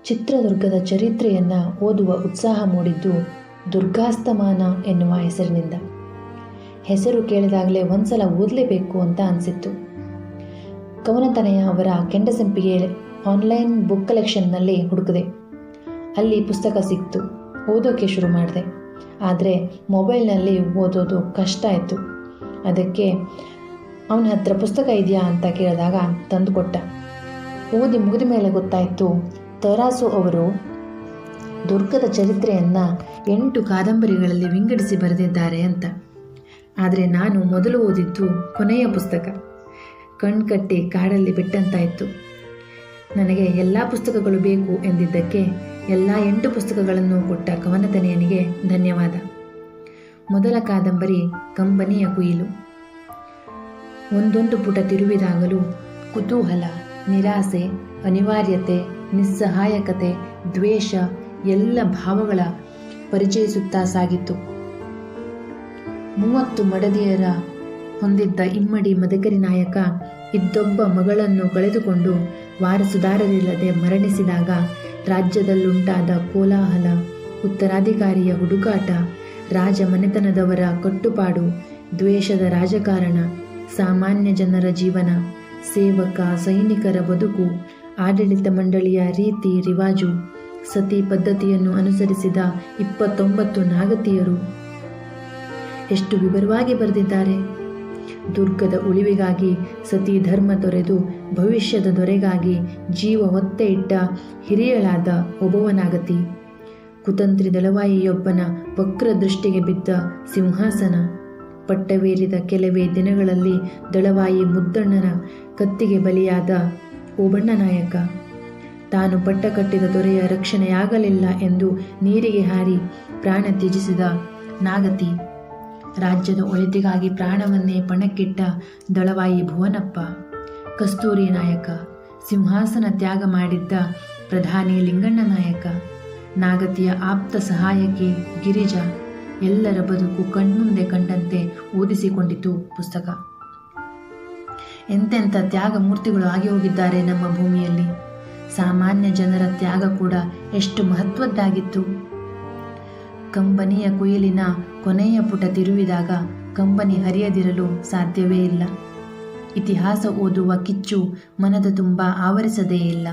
ಚಿತ್ರದುರ್ಗದ ಚರಿತ್ರೆಯನ್ನು ಓದುವ ಉತ್ಸಾಹ ಮೂಡಿದ್ದು ದುರ್ಗಾಸ್ತಮಾನ ಎನ್ನುವ ಹೆಸರಿನಿಂದ. ಹೆಸರು ಕೇಳಿದಾಗಲೇ ಒಂದ್ಸಲ ಓದಲೇಬೇಕು ಅಂತ ಅನಿಸಿತ್ತು. ಕವನತನಯ ಅವರ ಕೆಂಡಸಂಪಿಗೆ ಆನ್ಲೈನ್ ಬುಕ್ ಕಲೆಕ್ಷನ್ನಲ್ಲಿ ಹುಡುಕಿದೆ. ಅಲ್ಲಿ ಪುಸ್ತಕ ಸಿಕ್ತು. ಓದೋಕ್ಕೆ ಶುರು ಮಾಡಿದೆ. ಆದರೆ ಮೊಬೈಲ್ನಲ್ಲಿ ಓದೋದು ಕಷ್ಟ ಆಯಿತು. ಅದಕ್ಕೆ ಅವನ ಹತ್ರ ಪುಸ್ತಕ ಇದೆಯಾ ಅಂತ ಕೇಳಿದಾಗ ತಂದುಕೊಟ್ಟ. ಓದಿ ಮುಗಿದ ಮೇಲೆ ಗೊತ್ತಾಯಿತು, ತರಾಸು ಅವರು ದುರ್ಗದ ಚರಿತ್ರೆಯನ್ನು 8 ಕಾದಂಬರಿಗಳಲ್ಲಿ ವಿಂಗಡಿಸಿ ಬರೆದಿದ್ದಾರೆ ಅಂತ. ಆದರೆ ನಾನು ಮೊದಲು ಓದಿದ್ದು ಕೊನೆಯ ಪುಸ್ತಕ. ಕಣ್ಕಟ್ಟಿ ಕಾಡಲ್ಲಿ ಬಿಟ್ಟಂತಾಯಿತು. ನನಗೆ ಎಲ್ಲ ಪುಸ್ತಕಗಳು ಬೇಕು ಎಂದಿದ್ದಕ್ಕೆ ಎಲ್ಲ 8 ಪುಸ್ತಕಗಳನ್ನು ಕೊಟ್ಟ ಕವನತನೆಯನಿಗೆ ಧನ್ಯವಾದ. ಮೊದಲ ಕಾದಂಬರಿ ಕಂಬನಿಯ ಕುಯಿಲು. ಒಂದೊಂದು ಪುಟ ತಿರುವಿದಾಗಲೂ ಕುತೂಹಲ, ನಿರಾಸೆ, ಅನಿವಾರ್ಯತೆ, ನಿಸ್ಸಹಾಯಕತೆ, ದ್ವೇಷ ಎಲ್ಲ ಭಾವಗಳ ಪರಿಚಯಿಸುತ್ತಾ ಸಾಗಿತ್ತು. 30 ಮಡದಿಯರ ಹೊಂದಿದ್ದ ಇಮ್ಮಡಿ ಮದಕರಿ ನಾಯಕ ಇದ್ದೊಬ್ಬ ಮಗಳನ್ನು ಕಳೆದುಕೊಂಡು ವಾರಸುದಾರರಿಲ್ಲದೆ ಮರಣಿಸಿದಾಗ ರಾಜ್ಯದಲ್ಲುಂಟಾದ ಕೋಲಾಹಲ, ಉತ್ತರಾಧಿಕಾರಿಯ ಹುಡುಕಾಟ, ರಾಜ ಮನೆತನದವರ ಕಟ್ಟುಪಾಡು, ದ್ವೇಷದ ರಾಜಕಾರಣ, ಸಾಮಾನ್ಯ ಜನರ ಜೀವನ, ಸೇವಕ ಸೈನಿಕರ ಬದುಕು, ಆಡಳಿತ ಮಂಡಳಿಯ ರೀತಿ ರಿವಾಜು, ಸತಿ ಪದ್ಧತಿಯನ್ನು ಅನುಸರಿಸಿದ 29 ನಾಗತಿಯರು. ಎಷ್ಟು ವಿವರವಾಗಿ ಬರೆದಿದ್ದಾರೆ. ದುರ್ಗದ ಉಳಿವಿಗಾಗಿ ಸತಿ ಧರ್ಮ ತೊರೆದು ಭವಿಷ್ಯದ ದೊರೆಗಾಗಿ ಜೀವ ಒತ್ತೆ ಇಟ್ಟ ಹಿರಿಯಳಾದ ಒಬ್ಬವನಾಗತಿ, ಕುತಂತ್ರಿ ದಳವಾಯಿಯೊಬ್ಬನ ವಕ್ರ ದೃಷ್ಟಿಗೆ ಬಿದ್ದ ಸಿಂಹಾಸನ, ಪಟ್ಟವೇರಿದ ಕೆಲವೇ ದಿನಗಳಲ್ಲಿ ದಳವಾಯಿ ಮುದ್ದಣ್ಣನ ಕತ್ತಿಗೆ ಬಲಿಯಾದ ಓಬಣ್ಣ ನಾಯಕ, ತಾನು ಪಟ್ಟ ಕಟ್ಟಿದ ದೊರೆಯ ರಕ್ಷಣೆಯಾಗಲಿಲ್ಲ ಎಂದು ನೀರಿಗೆ ಹಾರಿ ಪ್ರಾಣ ತ್ಯಜಿಸಿದ ನಾಗತಿ, ರಾಜ್ಯದ ಒಳಿತಿಗಾಗಿ ಪ್ರಾಣವನ್ನೇ ಪಣಕ್ಕಿಟ್ಟ ದಳವಾಯಿ ಭುವನಪ್ಪ, ಕಸ್ತೂರಿ ನಾಯಕ, ಸಿಂಹಾಸನ ತ್ಯಾಗ ಮಾಡಿದ್ದ ಪ್ರಧಾನಿ ಲಿಂಗಣ್ಣ ನಾಯಕ, ನಾಗತಿಯ ಆಪ್ತ ಸಹಾಯಕಿ ಗಿರಿಜಾ, ಎಲ್ಲರ ಬದುಕು ಕಣ್ಮುಂದೆ ಕಂಡಂತೆ ಓದಿಸಿಕೊಂಡಿತು ಪುಸ್ತಕ. ಎಂತೆಂಥ ತ್ಯಾಗ ಮೂರ್ತಿಗಳು ಆಗಿ ಹೋಗಿದ್ದಾರೆ ನಮ್ಮ ಭೂಮಿಯಲ್ಲಿ. ಸಾಮಾನ್ಯ ಜನರ ತ್ಯಾಗ ಕೂಡ ಎಷ್ಟು ಮಹತ್ವದ್ದಾಗಿತ್ತು. ಕಂಬನಿಯ ಕುಯಿಲಿನ ಕೊನೆಯ ಪುಟ ತಿರುವಿದಾಗ ಕಂಬನಿ ಹರಿಯದಿರಲು ಸಾಧ್ಯವೇ ಇಲ್ಲ. ಇತಿಹಾಸ ಓದುವ ಕಿಚ್ಚು ಮನದ ತುಂಬ ಆವರಿಸದೇ ಇಲ್ಲ.